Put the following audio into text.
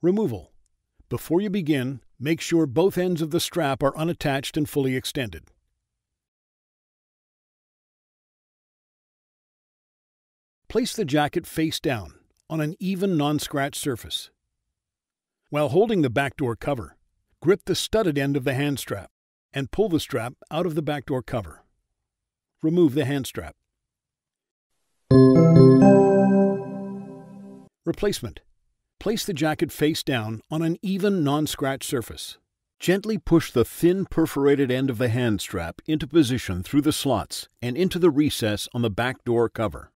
Removal. Before you begin, make sure both ends of the strap are unattached and fully extended. Place the jacket face down on an even non-scratch surface. While holding the back door cover, grip the studded end of the hand strap and pull the strap out of the back door cover. Remove the hand strap. Replacement. Place the jacket face down on an even non-scratch surface. Gently push the thin perforated end of the hand strap into position through the slots and into the recess on the back door cover.